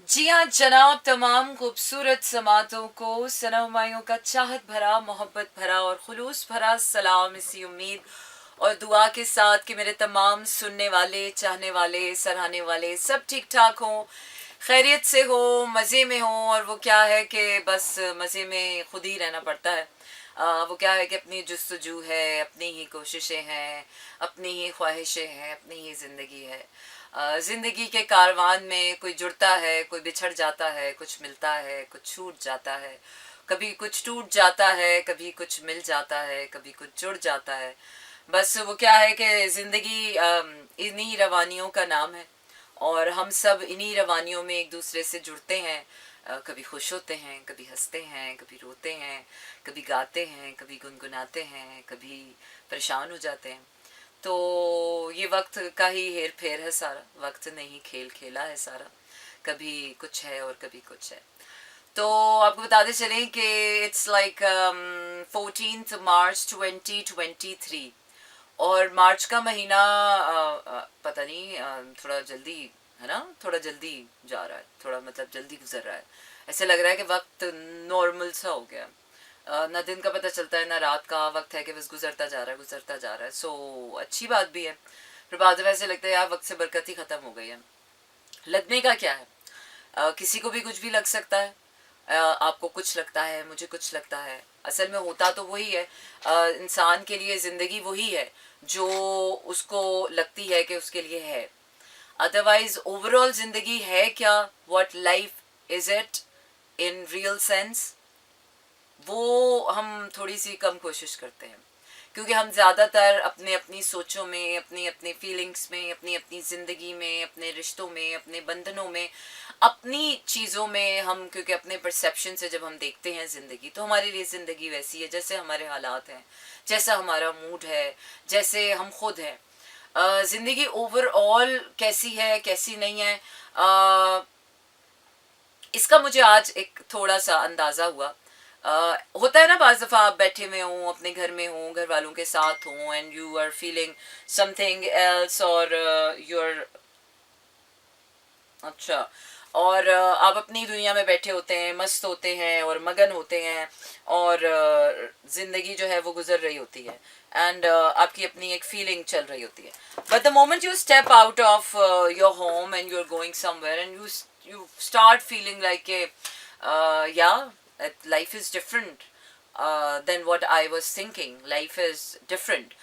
जी हाँ जनाब, तमाम खूबसूरत समातों को सनमाइयों का चाहत भरा, मोहब्बत भरा और खुलूस भरा सलाम, इसी उम्मीद और दुआ के साथ कि मेरे तमाम सुनने वाले, चाहने वाले, सराहने वाले सब ठीक ठाक हों, खैरियत से हो, मज़े में हों। और वो क्या है कि बस मज़े में खुद ही रहना पड़ता है। वो क्या है कि अपनी जुस्तजू है, अपनी ही कोशिशें हैं, अपनी ही ख्वाहिशें हैं, अपनी ही ज़िंदगी है। ज़िंदगी के कारवान में कोई जुड़ता है, कोई बिछड़ जाता है, कुछ मिलता है, कुछ छूट जाता है, कभी कुछ टूट जाता है, कभी कुछ मिल जाता है, कभी कुछ जुड़ जाता है। बस वो क्या है कि ज़िंदगी इन्हीं रवानियों का नाम है और हम सब इन्हीं रवानियों में एक दूसरे से जुड़ते हैं। कभी खुश होते हैं, कभी हंसते हैं, कभी रोते हैं, कभी गाते हैं, कभी गुनगुनाते हैं, कभी परेशान हो जाते हैं। तो ये वक्त का ही हेर फेर है सारा, वक्त ने ही खेल खेला है सारा, कभी कुछ है और कभी कुछ है। तो आपको बताते चलें कि इट्स लाइक 14 मार्च 2023 और मार्च का महीना पता नहीं थोड़ा जल्दी है ना, थोड़ा जल्दी जा रहा है, थोड़ा मतलब जल्दी गुजर रहा है। ऐसे लग रहा है कि वक्त नॉर्मल सा हो गया। ना दिन का पता चलता है ना रात का, वक्त है कि बस गुजरता जा रहा है, गुजरता जा रहा है। सो अच्छी बात भी है, फिर बाद में ऐसे लगता है यार वक्त से बरकत ही ख़त्म हो गई है। लगने का क्या है, किसी को भी कुछ भी लग सकता है। आपको कुछ लगता है, मुझे कुछ लगता है, असल में होता तो वही है। इंसान के लिए ज़िंदगी वही है जो उसको लगती है कि उसके लिए है। अदरवाइज ओवरऑल ज़िंदगी है क्या, what life is it in real sense, वो हम थोड़ी सी कम कोशिश करते हैं। क्योंकि हम ज़्यादातर अपने अपनी सोचों में, अपनी अपनी फीलिंग्स में, अपनी अपनी ज़िंदगी में, अपने रिश्तों में, अपने बंधनों में, अपनी चीज़ों में हम, क्योंकि अपने परसेप्शन से जब हम देखते हैं ज़िंदगी, तो हमारे लिए ज़िंदगी वैसी है जैसे हमारे हालात हैं, जैसा हमारा मूड है, जैसे हम खुद हैं। ज़िंदगी ओवरऑल कैसी है, कैसी नहीं है, इसका मुझे आज एक थोड़ा सा अंदाज़ा हुआ। होता है ना, बाज़ दफ़ा आप बैठे हुए हों, अपने घर में हों, घर वालों के साथ हों, and you are feeling something else, और यू आर, अच्छा, और आप अपनी दुनिया में बैठे होते हैं, मस्त होते हैं और मगन होते हैं, और ज़िंदगी जो है वो गुजर रही होती है, एंड आपकी अपनी एक फीलिंग चल रही होती है। But the moment you step out of your home and you are going somewhere and you start feeling like a yeah, life is different than what I was thinking. Life is different.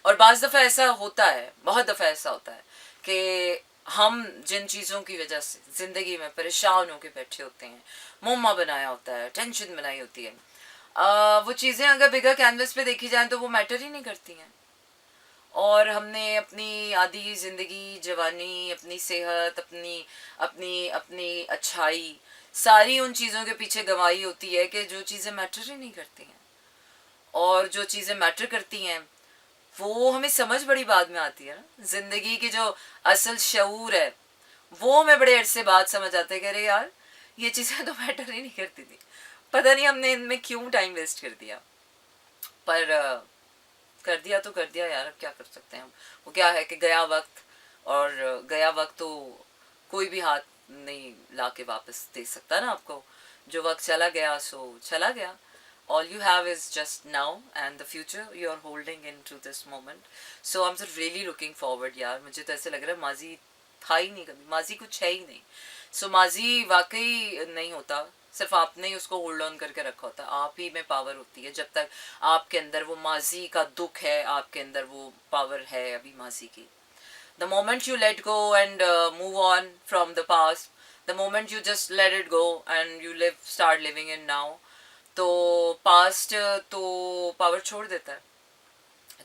और बाज़ दफ़ा ऐसा होता है, बहुत दफ़ा ऐसा होता है कि हम जिन चीज़ों की वजह से ज़िंदगी में परेशान होकर बैठे होते हैं, मुम्मा बनाया होता है, टेंशन बनाई होती है, वो चीज़ें अगर बिगर कैनवस पे देखी जाएं तो वो मैटर ही नहीं करती हैं। और हमने अपनी आधी ज़िंदगी, जवानी, अपनी सेहत, अपनी अपनी अपनी अच्छाई, सारी उन चीज़ों के पीछे गंवाई होती है कि जो चीज़ें मैटर ही नहीं करती हैं। और जो चीज़ें मैटर करती हैं वो हमें समझ बड़ी बाद में आती है ना। ज़िंदगी की जो असल शऊर है वो हमें बड़े अरसे बाद समझ आते हैं कि अरे यार, ये चीज़ें तो मैटर ही नहीं करती थी, पता नहीं हमने इनमें क्यों टाइम वेस्ट कर दिया। पर कर दिया तो कर दिया यार, अब क्या कर सकते हैं हम। वो क्या है कि गया वक्त, और गया वक्त तो कोई भी हाथ नहीं ला के वापस दे सकता ना आपको। जो वक्त चला गया सो चला गया। All you have is just now, and the future you are holding into this moment. So I'm just really looking forward यार। मुझे तो ऐसे लग रहा है माजी था ही नहीं कभी, माजी कुछ है ही नहीं। सो माजी वाकई नहीं होता, सिर्फ आपने ही उसको होल्ड ऑन करके रखा होता है। आप ही में पावर होती है, जब तक आपके अंदर वो माजी का दुख है, आपके अंदर वो पावर है अभी माजी की। The moment you let go and move on from the past, the moment you just let it go and you start living in now, तो पास्ट तो पावर छोड़ देता है।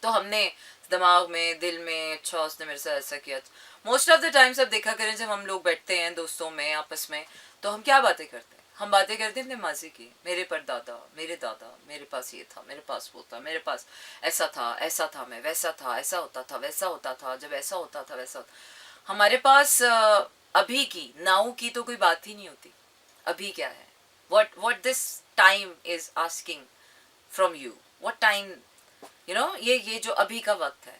तो हमने दिमाग में, दिल में, अच्छा उसने मेरे साथ ऐसा किया। मोस्ट ऑफ द टाइम्स आप देखा करें, जब हम लोग बैठते हैं दोस्तों में आपस में, तो हम क्या बातें करते हैं, हम बातें करते हैं अपने माजी की। मेरे परदादा, मेरे दादा, मेरे पास ये था, मेरे पास वो था, मेरे पास ऐसा था, मैं वैसा था, ऐसा होता था, वैसा होता था, जब ऐसा होता था वैसा होता। हमारे पास अभी की, नाउ की तो कोई बात ही नहीं होती। अभी क्या है, what this time is asking from you, what time, ये जो अभी का वक्त है,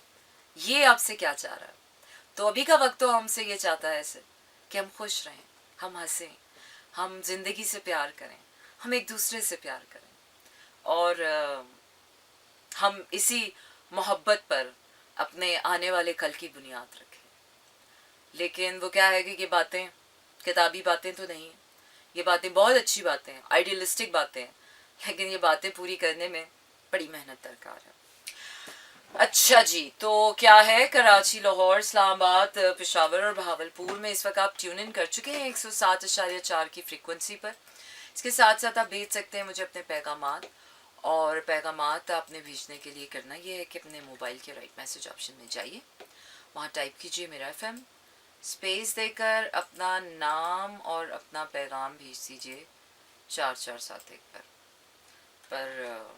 ये आपसे क्या चाह रहा है। तो अभी का वक्त तो हमसे ये चाहता है ऐसे कि हम खुश रहें, हम हंसें, हम ज़िंदगी से प्यार करें, हम एक दूसरे से प्यार करें, और हम इसी मोहब्बत पर अपने आने वाले कल की बुनियाद रखें। लेकिन वो क्या है कि ये बातें किताबी बातें तो नहीं हैं, ये बातें बहुत अच्छी बातें हैं, आइडियलिस्टिक बातें हैं, लेकिन ये बातें पूरी करने में बड़ी मेहनत दरकार है। अच्छा जी, तो क्या है, कराची, लाहौर, इस्लामाबाद, पेशावर और बहावलपुर में इस वक्त आप ट्यून इन कर चुके हैं 107.4 की फ्रीक्वेंसी पर। इसके साथ साथ आप भेज सकते हैं मुझे अपने पैगामात, और पैगामात आपने भेजने के लिए करना ये है कि अपने मोबाइल के राइट मैसेज ऑप्शन में जाइए, वहाँ टाइप कीजिए मेरा FM, स्पेस देकर अपना नाम और अपना पैगाम भेज दीजिए 4471 पर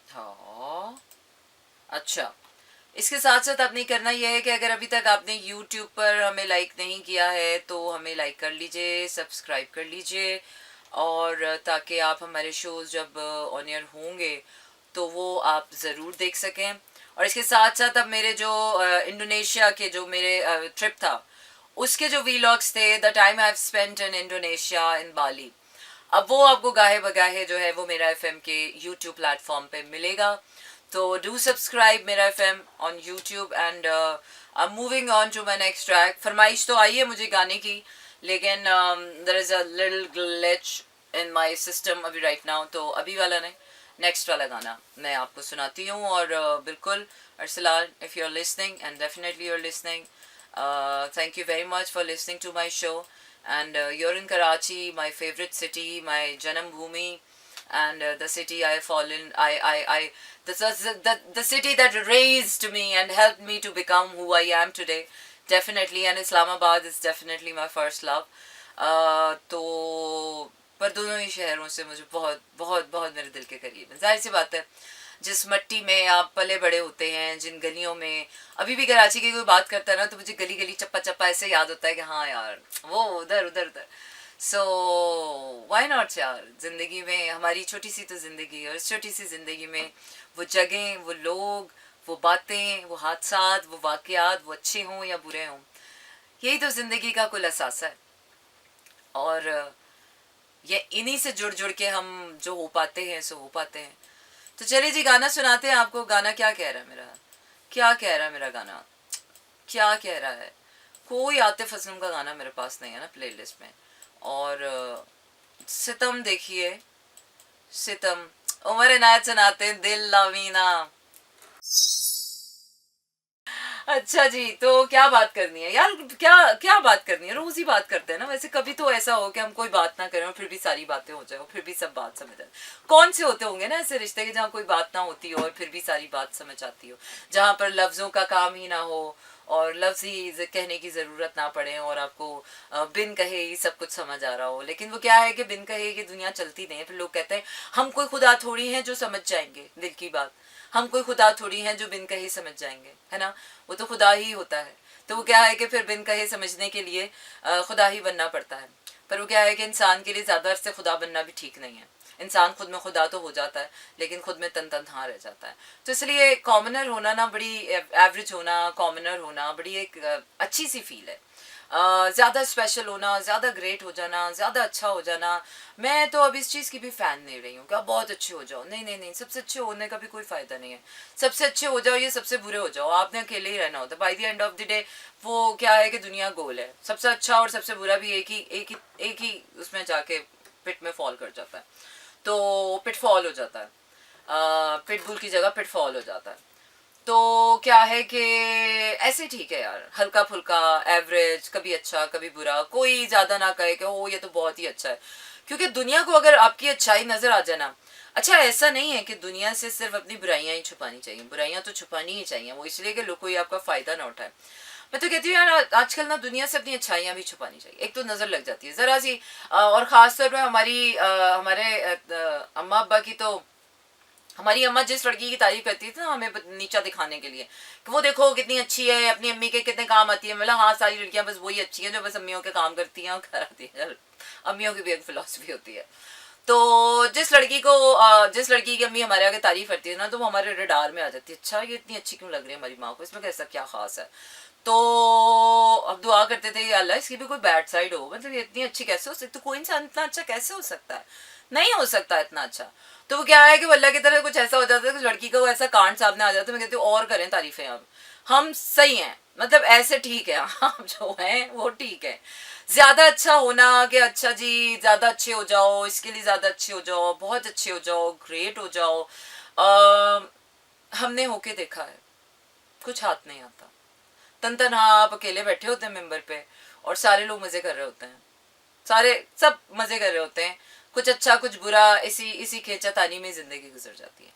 हाँ, अच्छा, इसके साथ साथ आपने करना यह है कि अगर अभी तक आपने YouTube पर हमें लाइक नहीं किया है तो हमें लाइक कर लीजिए, सब्सक्राइब कर लीजिए, और ताकि आप हमारे शोज़ जब ऑन एयर होंगे तो वो आप ज़रूर देख सकें। और इसके साथ साथ अब मेरे जो इंडोनेशिया के जो मेरे ट्रिप था उसके जो वीलॉग्स थे, the time I have spent in Indonesia in Bali, अब वो आपको गाहे बगाहे जो है वो मेरा FM के YouTube प्लेटफॉर्म पे मिलेगा। तो डू सब्सक्राइब मेरा FM on YouTube, and I am moving on to my next track. फरमाइश तो आई है मुझे गाने की, लेकिन there is a little glitch in my system अभी राइट नाउ, तो अभी वाला नहीं, नेक्स्ट वाला गाना मैं आपको सुनाती हूँ। और बिल्कुल Arsalan, if you are listening, and definitely you are listening, thank you very much for listening to my show, and you're in Karachi, my favorite city, my Janam Bhumi, and the city I fallen, the city that raised me and helped me to become who I am today, definitely, and Islamabad is definitely my first love. तो पर दोनों ही शहरों से मुझे बहुत बहुत बहुत मेरे दिल के करीब है। जाहिर सी बात है, जिस मिट्टी में आप पले बड़े होते हैं, जिन गलियों में, अभी भी कराची की कोई बात करता है ना तो मुझे गली गली चप्पा चप्पा ऐसे याद होता है कि हाँ यार वो उधर उधर उधर। सो व्हाई नॉट यार, ज़िंदगी में हमारी छोटी सी तो ज़िंदगी है, और इस छोटी सी ज़िंदगी में वो जगहें, वो लोग, वो बातें, वो हादसात, वो वाक़यात, वो अच्छे हों या बुरे हों, यही तो ज़िंदगी का कुल असासा है। और ये इन्हीं से जुड़ जुड़ के हम जो हो पाते हैं सो हो पाते हैं। तो चलिए जी, गाना सुनाते हैं आपको। गाना क्या कह रहा है मेरा, क्या कह रहा है मेरा गाना, क्या कह रहा है? कोई आतिफ असलम का गाना मेरे पास नहीं है ना प्लेलिस्ट में। और सितम देखिए, सितम उमर इनायत सुनाते हैं, दिल लावीना। अच्छा जी, तो क्या बात करनी है यार, क्या क्या बात करनी है, रोज ही बात करते हैं ना वैसे। कभी तो ऐसा हो कि हम कोई बात ना करें और फिर भी सारी बातें हो जाए, और फिर भी सब बात समझ आए। कौन से होते होंगे ना ऐसे रिश्ते के जहाँ कोई बात ना होती हो और फिर भी सारी बात समझ आती हो, जहाँ पर लफ्जों का काम ही ना हो और लफ्ज ही कहने की ज़रूरत ना पड़े, और आपको बिन कहे ही सब कुछ समझ आ रहा हो। लेकिन वो क्या है कि बिन कहे की दुनिया चलती नहीं है। फिर लोग कहते हैं हम कोई खुदा थोड़ी हैं जो समझ जाएंगे दिल की बात, हम कोई खुदा थोड़ी हैं जो बिन कहे समझ जाएंगे, है ना, वो तो खुदा ही होता है। तो वो क्या है कि फिर बिन कहे समझने के लिए खुदा ही बनना पड़ता है। पर वो क्या है कि इंसान के लिए ज़्यादा अरसे खुदा बनना भी ठीक नहीं है। इंसान खुद में खुदा तो हो जाता है लेकिन खुद में तन तनहा रह जाता है। तो इसलिए कॉमनर होना ना, बड़ी एवरेज होना, कॉमनर होना बड़ी एक अच्छी सी फील है। ज़्यादा स्पेशल होना, ज़्यादा ग्रेट हो जाना, ज़्यादा अच्छा हो जाना, मैं तो अब इस चीज़ की भी फ़ैन नहीं रही हूँ कि आप बहुत अच्छे हो जाओ। नहीं नहीं नहीं, सबसे अच्छे होने का भी कोई फ़ायदा नहीं है। सबसे अच्छे हो जाओ, ये सबसे बुरे हो जाओ, आपने अकेले ही रहना होता है। By the end of the day वो क्या है कि दुनिया गोल है, सबसे अच्छा और सबसे बुरा भी एक ही उसमें जाके पिट में फॉल कर जाता है। तो पिटफॉल हो जाता है, पिटबुल की जगह पिटफॉल हो जाता है। तो क्या है कि ऐसे ठीक है यार, हल्का फुल्का एवरेज, कभी अच्छा कभी बुरा, कोई ज़्यादा ना कहे कि ओ ये तो बहुत ही अच्छा है। क्योंकि दुनिया को अगर आपकी अच्छाई नज़र आ जाए ना, अच्छा ऐसा नहीं है कि दुनिया से सिर्फ अपनी बुराइयां ही छुपानी चाहिए, बुराइयां तो छुपानी ही चाहिए, वो इसलिए कि लोग कोई आपका फ़ायदा ना उठाए। मैं तो कहती हूँ यार आजकल ना दुनिया से अपनी अच्छाइयाँ भी छुपानी चाहिए। एक तो नज़र लग जाती है ज़रा सी, और ख़ास तौर पर हमारे अम्मा अब्बा की तो, हमारी अम्मा जिस लड़की की तारीफ करती थी ना हमें नीचा दिखाने के लिए कि वो देखो कितनी अच्छी है, अपनी अम्मी के कितने काम आती है, मतलब हाँ सारी लड़कियां बस वही अच्छी हैं जो बस अम्मियों के काम करती हैं और कराती हैं। अम्मियों की भी एक फिलॉसफी होती है। तो जिस लड़की की अम्मी हमारे आगे तारीफ करती है ना तो वो हमारे रडार में आ जाती है, अच्छा ये इतनी अच्छी क्यों लग रही है हमारी माँ को, इसमें कैसा क्या खास है। तो अब दुआ करते थे कि अल्लाह इसकी भी कोई बैड साइड हो, मतलब ये इतनी अच्छी कैसे हो सकती, तो कोई इंसान इतना अच्छा कैसे हो सकता है, नहीं हो सकता इतना अच्छा। तो वो क्या है कि वो अल्लाह की तरह कुछ ऐसा हो जाता है कि लड़की का वो ऐसा कांड सामने आ जाता है, मैं कहती हूँ और करें तारीफें, अब हम सही हैं, मतलब ऐसे ठीक है, हम जो हैं वो ठीक है। ज्यादा अच्छा होना कि अच्छा जी ज्यादा अच्छे हो जाओ, इसके लिए ज्यादा अच्छे हो जाओ, बहुत अच्छे हो जाओ, ग्रेट हो जाओ, हमने होके देखा है, कुछ हाथ नहीं आता। तन तन हाँ आप अकेले बैठे होते हैं मेंबर पे और सारे लोग मजे कर रहे होते हैं, सारे सब मजे कर रहे होते हैं, कुछ अच्छा कुछ बुरा, इसी इसी खींचातानी में जिंदगी गुजर जाती है,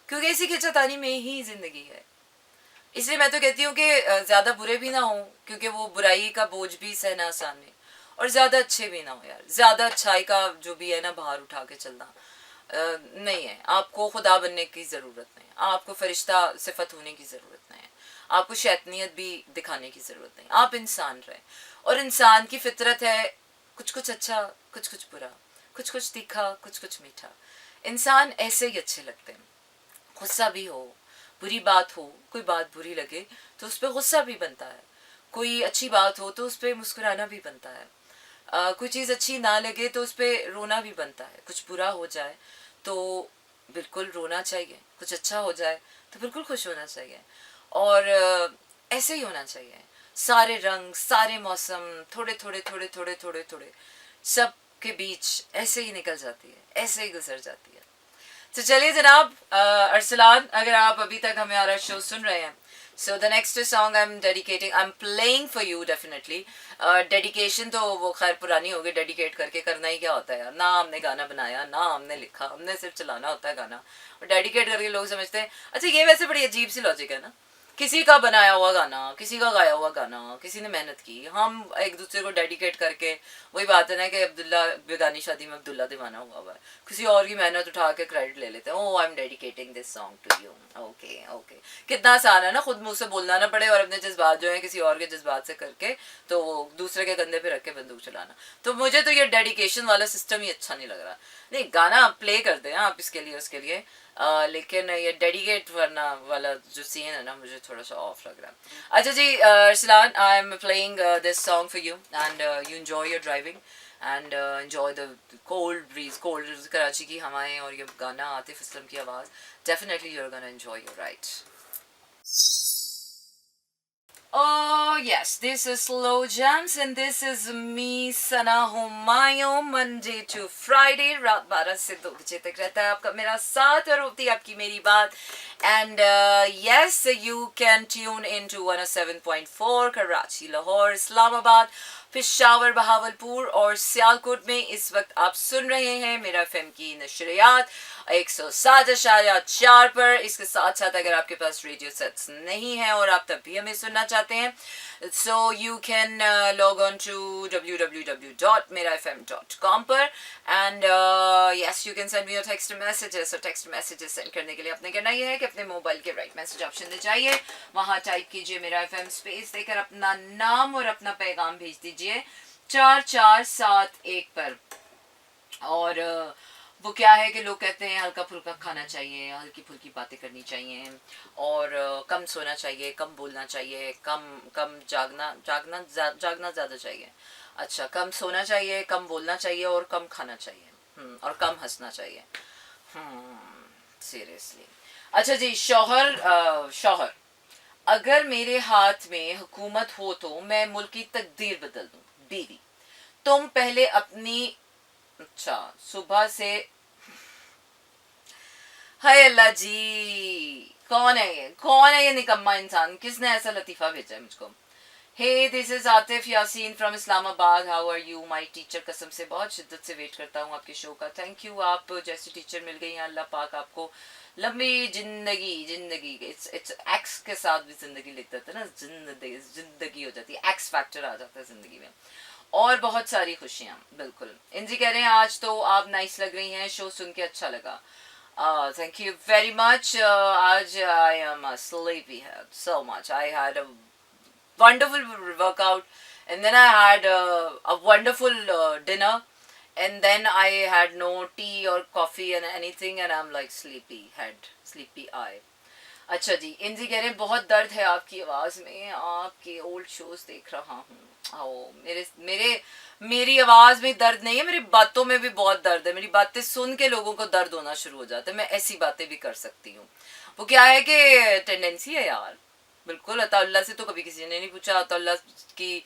क्योंकि इसी खींचातानी में ही जिंदगी है। इसलिए मैं तो कहती हूँ कि ज्यादा बुरे भी ना हो, क्योंकि वो बुराई का बोझ भी सहना आसान है, और ज्यादा अच्छे भी ना हो यार, ज्यादा अच्छाई का जो भी है ना बाहर उठा के चलना नहीं है। आपको खुदा बनने की जरूरत नहीं, आपको फरिश्ता सिफत होने की जरूरत नहीं है, आपको शैतानियत भी दिखाने की जरूरत नहीं, आप इंसान रहे, और इंसान की फितरत है कुछ कुछ अच्छा, कुछ कुछ बुरा, कुछ कुछ तीखा, कुछ कुछ मीठा। इंसान ऐसे ही अच्छे लगते हैं, गुस्सा भी हो, बुरी बात हो, कोई बात बुरी लगे तो उस पर गुस्सा भी बनता है, कोई अच्छी बात हो तो उस पर मुस्कुराना भी बनता है, कोई चीज़ अच्छी ना लगे तो उस पर रोना भी बनता है, कुछ बुरा हो जाए तो बिल्कुल रोना चाहिए, कुछ अच्छा हो जाए तो बिल्कुल खुश होना चाहिए, और ऐसे ही होना चाहिए। सारे रंग, सारे मौसम, थोड़े थोड़े थोड़े थोड़े थोड़े थोड़े सब के बीच ऐसे ही निकल जाती है, ऐसे ही गुजर जाती है। तो चलिए जनाब, अरसलान, अगर आप अभी तक हमारा शो सुन रहे हैं, so the next song I am dedicating, I am playing for you definitely. Dedication तो वो खैर पुरानी होगी, डेडिकेट करके करना ही क्या होता है यार, ना हमने गाना बनाया ना हमने लिखा, हमने सिर्फ चलाना होता है गाना, और डेडिकेट करके लोग समझते हैं। अच्छा ये वैसे बड़ी अजीब सी लॉजिक है ना, किसी का बनाया हुआ गाना, किसी का गाया हुआ गाना, किसी ने मेहनत की, हम एक दूसरे को डेडिकेट करके, वही बात है ना कि अब्दुल्ला बेगानी शादी में अब्दुल्ला दीवाना हुआ है, किसी और की मेहनत उठा के क्रेडिट ले लेते हैं, oh I am dedicating this song to you. Okay okay, कितना आसान है ना खुद मुंह से बोलना ना पड़े, और अपने जज्बात जो है किसी और के जज्बात से करके तो वो दूसरे के कंधे पे रख के बंदूक चलाना। तो मुझे तो ये डेडिकेशन वाला सिस्टम ही अच्छा नहीं लग रहा। नहीं, गाना प्ले करते हैं आप इसके लिए उसके लिए, लेकिन ये डेडिकेट करना वाला जो सीन है ना मुझे थोड़ा सा ऑफ लग रहा है। अच्छा जी Arsalan, I am playing this song for you and you enjoy your driving and enjoy the cold breeze, cold Karachi की हवाएं और ये गाना आतिफ असलम की आवाज़, definitely you are gonna enjoy your ride. Oh yes, this is Slow Jams and this is me Sana Humayun, Monday to Friday रात 12 से 2 बजे तक रहता है आपका मेरा साथ और होती है आपकी मेरी बात। And yes, you can tune into 107.4 Karachi, Lahore, Islamabad, Peshawar, Bahawalpur और सियालकोट में इस वक्त आप सुन रहे हैं मेरा एफएम की नशरियात 107.4 पर। इसके साथ साथ अगर आपके पास रेडियो सेट्स नहीं है और आप तब भी हमें सुनना चाहते हैं, so you can log on to www.merafm.com पर and yes you can send me your text messages। और text messages send करने के लिए आपने करना ये है कि अपने मोबाइल के राइट मैसेज ऑप्शन पे जाइए, वहाँ टाइप कीजिए मेरा एफएम स्पेस देकर अपना नाम और अपना पैगाम भेज दीजिए 4471 पर। और वो क्या है कि लोग कहते हैं हल्का फुल्का खाना चाहिए, हल्की फुल्की बातें करनी चाहिए, और कम सोना चाहिए, कम बोलना चाहिए, कम कम जागना ज़्यादा चाहिए। अच्छा, कम सोना चाहिए, कम बोलना चाहिए और कम खाना चाहिए, और कम हंसना चाहिए। सीरियसली। अच्छा जी, शौहर, अगर मेरे हाथ में हुकूमत हो तो मैं मुल्क की तकदीर बदल दूं। बीवी, तुम पहले अपनी, अच्छा सुबह से, हाय अल्लाह जी, कौन है ये निकम्मा इंसान, किसने ऐसा लतीफ़ा भेजा है मुझको। Hey this is Atif Yasin from Islamabad, how are you my teacher, कसम से बहुत शिद्दत से वेट करता हूँ आपके शो का, थैंक यू, आप जैसी टीचर मिल गई हैं, अल्लाह पाक आपको लंबी जिंदगी इट्स एक्स के साथ भी जिंदगी लिख देते हैं ना, जिंदगी हो जाती है, एक्स फैक्टर आ जाता है जिंदगी में, और बहुत सारी खुशियाँ। बिल्कुल, इंजी कह रहे हैं आज तो आप नाइस लग रही हैं, शो सुन के अच्छा लगा। Thank you very much. Aj I am a sleepyhead so much. I had a wonderful workout, and then I had a wonderful dinner, and then I had no tea or coffee and anything, and I'm like sleepy head, sleepy eye. अच्छा जी, इंजी कह रहे हैं बहुत दर्द है आपकी आवाज में, आपके ओल्ड शोज देख रहा हूँ। ओ मेरे मेरे मेरी आवाज में दर्द नहीं है, मेरी बातों में भी बहुत दर्द है। मेरी बातें सुन के लोगों को दर्द होना शुरू हो जाता है। मैं ऐसी बातें भी कर सकती हूँ। वो क्या है कि टेंडेंसी है यार। बिल्कुल, अताउल्ला से तो कभी किसी ने नहीं पूछा अताउल्ला की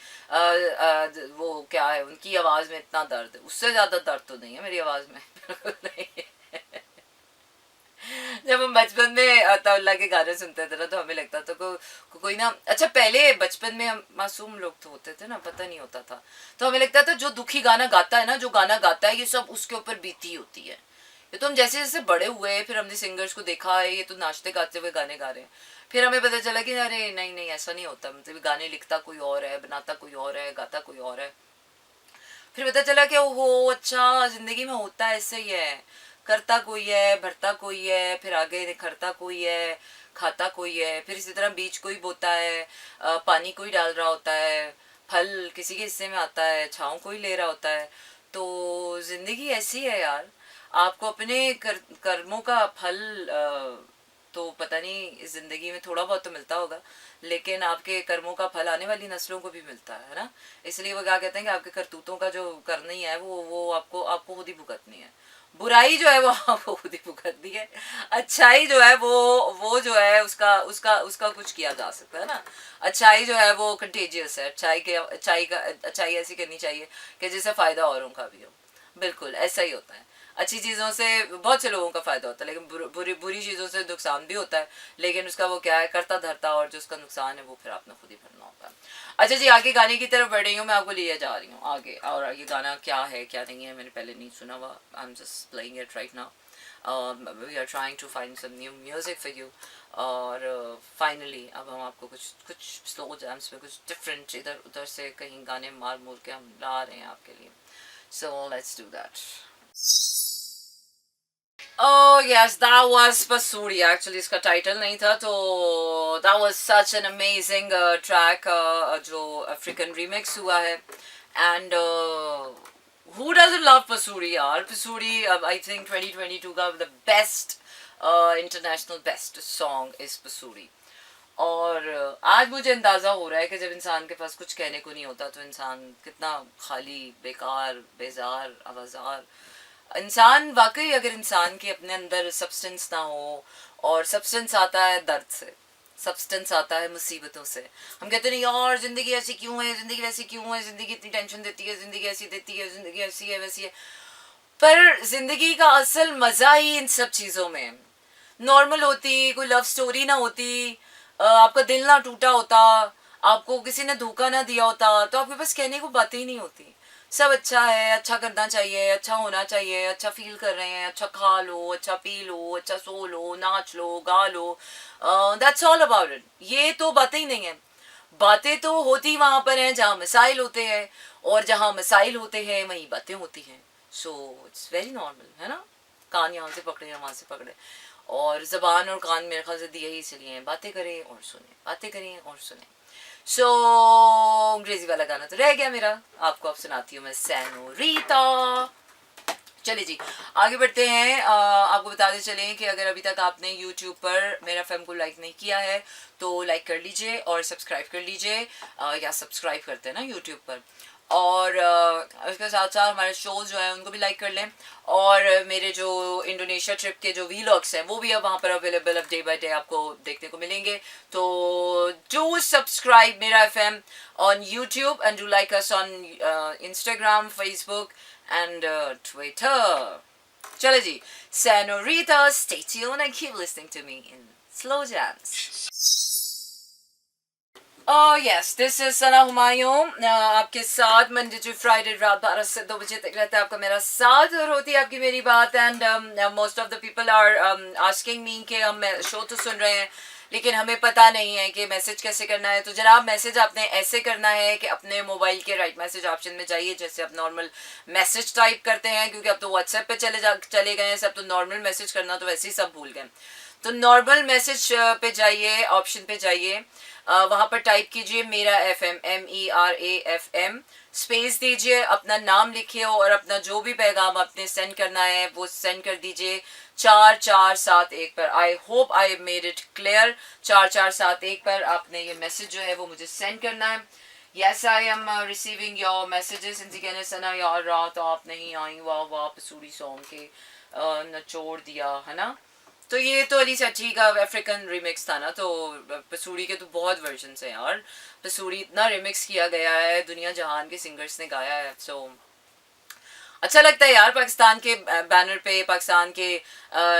वो क्या है उनकी आवाज में इतना दर्द, उससे ज्यादा दर्द तो नहीं है मेरी आवाज में। बिल्कुल नहीं है। जब हम बचपन में अताउल्ला के गाने सुनते थे ना तो हमें लगता था कोई ना, अच्छा पहले बचपन में हम मासूम लोग तो होते थे ना, पता नहीं होता था, तो हमें लगता था जो दुखी गाना गाता है ना, जो गाना गाता है ये सब उसके ऊपर बीती होती है। ये तो हम जैसे जैसे बड़े हुए फिर हमने सिंगर्स को देखा है, ये तो नाचते गाते हुए गाने गा रहे हैं, फिर हमें पता चला कि अरे नहीं नहीं ऐसा नहीं होता, मतलब गाने लिखता कोई और है, बनाता कोई और है, गाता कोई और है। फिर पता चला कि ओहो अच्छा जिंदगी में होता ऐसे ही है, करता कोई है, भरता कोई है, फिर आगे निखरता कोई है, खाता कोई है, फिर इसी तरह बीज कोई बोता है, पानी कोई डाल रहा होता है, फल किसी के हिस्से में आता है, छाँव कोई ले रहा होता है। तो जिंदगी ऐसी है यार। आपको अपने कर्मों का फल तो पता नहीं इस जिंदगी में थोड़ा बहुत तो मिलता होगा, लेकिन आपके कर्मों का फल आने वाली नस्लों को भी मिलता है ना। इसलिए वो क्या कहते हैं कि आपके करतूतों का जो करनी है वो आपको आपको खुद ही भुगतनी है। बुराई जो है वो आपको खुद ही भुगतनी है। अच्छाई जो है वो जो है उसका उसका उसका कुछ किया जा सकता है ना। अच्छाई जो है वो कंटेजियस है। अच्छाई ऐसी करनी चाहिए कि जिससे फायदा औरों का भी हो। बिल्कुल ऐसा ही होता है। अच्छी चीज़ों से बहुत से लोगों का फायदा होता है, लेकिन बुरी बुरी चीज़ों से नुकसान भी होता है, लेकिन उसका वो क्या है करता धरता, और जो उसका नुकसान है वो फिर आपने खुद ही भरना होता है। अच्छा जी, आगे गाने की तरफ बढ़ रही हूँ, मैं आपको लिए जा रही हूँ आगे। और ये गाना क्या है क्या नहीं है मैंने पहले नहीं सुना हुआ, I am just playing it right now. We are trying to find some new music for you. और फाइनली अब हम आपको कुछ कुछ स्लो जैम्स में कुछ डिफरेंट इधर उधर से कहीं गाने मार मूर के हम ला रहे हैं आपके लिए। So let's do that. Oh yes, that was Pasuri. Actually, इसका टाइटल नहीं था, तो that was such an amazing track जो African remix हुआ है, and who doesn't love Pasuri यार? Pasuri I think 2022 का the best international best song is Pasuri। और आज मुझे अंदाज़ा हो रहा है कि जब इंसान के पास कुछ कहने को नहीं होता तो इंसान कितना खाली बेकार बेजार आवाज़ार इंसान, वाकई अगर इंसान के अपने अंदर सब्सटेंस ना हो, और सब्सटेंस आता है दर्द से, सब्सटेंस आता है मुसीबतों से। हम कहते नहीं यार जिंदगी ऐसी क्यों है, जिंदगी वैसी क्यों है, जिंदगी इतनी टेंशन देती है, जिंदगी ऐसी देती है, जिंदगी ऐसी है वैसी है। पर जिंदगी का असल मजा ही इन सब चीजों में। नॉर्मल होती, कोई लव स्टोरी ना होती, आपका दिल ना टूटा होता, आपको किसी ने धोखा ना दिया होता, तो आपके पास कहने को बातें ही नहीं होती। सब अच्छा है, अच्छा करना चाहिए, अच्छा होना चाहिए, अच्छा फील कर रहे हैं, अच्छा खा लो, अच्छा पी लो, अच्छा सो लो, नाच लो, गा लो, दैट्स ऑल अबाउट इट। ये तो बातें ही नहीं है। बातें तो होती वहां पर हैं जहाँ मसाइल होते हैं, और जहाँ मसाइल होते हैं वहीं बातें होती हैं। सो इट्स वेरी नॉर्मल है ना। कान यहाँ से पकड़े या वहां से पकड़े, और जबान और कान मेरे ख्याल से दिए ही इसलिए हैं, बातें करें और सुने, बातें करें और सुने। सो अंग्रेजी वाला गाना तो रह गया मेरा, आपको अब सुनाती हूँ मैं सेनोरिटा। चलिए जी, आगे बढ़ते हैं। आपको बताते चलें कि अगर अभी तक आपने YouTube पर मेरा फिल्म को लाइक नहीं किया है तो लाइक कर लीजिए और सब्सक्राइब कर लीजिए, या सब्सक्राइब करते हैं ना YouTube पर। और उसके साथ साथ हमारे शोज जो हैं उनको भी लाइक कर लें, और मेरे जो इंडोनेशिया ट्रिप के जो वीलॉग्स हैं वो भी अब वहाँ पर अवेलेबल अब डे बाय डे आपको देखने को मिलेंगे। तो डू सब्सक्राइब मेरा FM on YouTube and do like us on Instagram, Facebook and Twitter. चलो जी, Senorita, stay tuned and keep listening to me in slow jams. Oh yes, this is सना हुमायूं आपके साथ Monday to Friday रात 12 से 2 बजे तक रहता है आपका मेरा साथ, और होती है आपकी मेरी बात। And most of the people are asking me कि हम शो तो सुन रहे हैं लेकिन हमें पता नहीं है कि मैसेज कैसे करना है। तो जनाब मैसेज आपने ऐसे करना है कि अपने मोबाइल के राइट मैसेज ऑप्शन में जाइए, जैसे आप नॉर्मल मैसेज टाइप करते हैं, क्योंकि अब तो व्हाट्सएप पे चले गए हैं सब, तो नॉर्मल मैसेज करना तो वैसे ही सब भूल गए। तो नॉर्मल मैसेज पे जाइए, ऑप्शन पे जाइए, वहाँ पर टाइप कीजिए मेरा FM, MERAFM, स्पेस दीजिए, अपना नाम लिखिए और अपना जो भी पैगाम आपने सेंड करना है वो सेंड कर दीजिए 4471 पर। I hope I made it clear. 4471 पर आपने ये मैसेज जो है वो मुझे सेंड करना है। Yes I am receiving your messages. इनसे कहने सना यार रात आप नहीं आई, वाह वाह पसूड़ी सॉन्ग के नचोड़ दिया, है ना। तो ये तो अली सच्ची का अफ्रीकन रिमिक्स था ना, तो पसूड़ी के तो बहुत वर्जन्स हैं यार। पसूड़ी इतना रिमिक्स किया गया है, दुनिया जहान के सिंगर्स ने गाया है। सो अच्छा लगता है यार, पाकिस्तान के बैनर पे पाकिस्तान के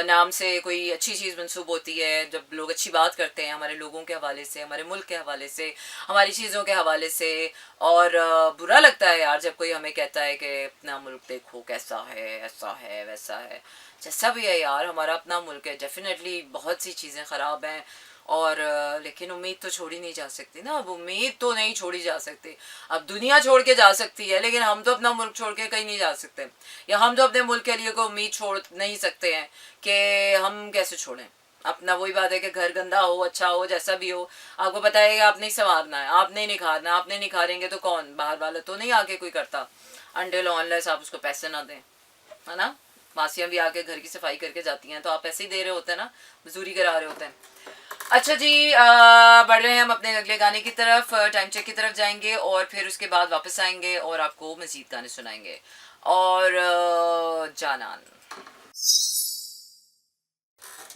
नाम से कोई अच्छी चीज़ मंसूब होती है, जब लोग अच्छी बात करते हैं हमारे लोगों के हवाले से, हमारे मुल्क के हवाले से, हमारी चीज़ों के हवाले से। और बुरा लगता है यार जब कोई हमें कहता है कि अपना मुल्क देखो कैसा है, ऐसा है वैसा है। जैसा भी है यार, हमारा अपना मुल्क है, डेफिनेटली बहुत सी चीज़ें ख़राब हैं और लेकिन उम्मीद तो छोड़ी नहीं जा सकती ना। अब उम्मीद तो नहीं छोड़ी जा सकती। अब दुनिया छोड़ के जा सकती है लेकिन हम तो अपना मुल्क छोड़ के कहीं नहीं जा सकते, या हम तो अपने मुल्क के लिए कोई उम्मीद छोड़ नहीं सकते हैं कि हम कैसे छोड़ें अपना। वही बात है कि घर गंदा हो, अच्छा हो, जैसा भी हो, आपको पता है कि आप नहीं संवारना है, आप नहीं निखारना। आप नहीं निखारेंगे तो कौन, बाहर वाला तो नहीं आके कोई करता, अंटिल अनलेस आप उसको पैसे ना दें, है ना। मासियाँ भी आके घर की सफाई करके जाती हैं तो आप पैसे ही दे रहे होते हैं ना, मजदूरी करा रहे होते हैं। अच्छा जी, बढ़ रहे हैं हम अपने अगले गाने की तरफ। टाइम चेक की तरफ जाएंगे और फिर उसके बाद वापस आएंगे और आपको मजीद गाने सुनाएंगे। और जानान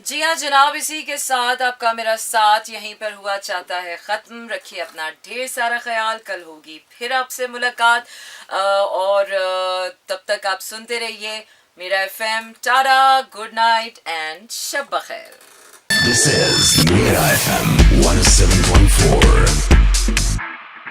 जी हाँ जनाब, इसी के साथ आपका मेरा साथ यहीं पर हुआ चाहता है ख़त्म। रखिए अपना ढेर सारा ख्याल, कल होगी फिर आपसे मुलाकात। और तब तक आप सुनते रहिए मेरा FM। Tata, good night and शब बखैर। This is Mira FM 107.4.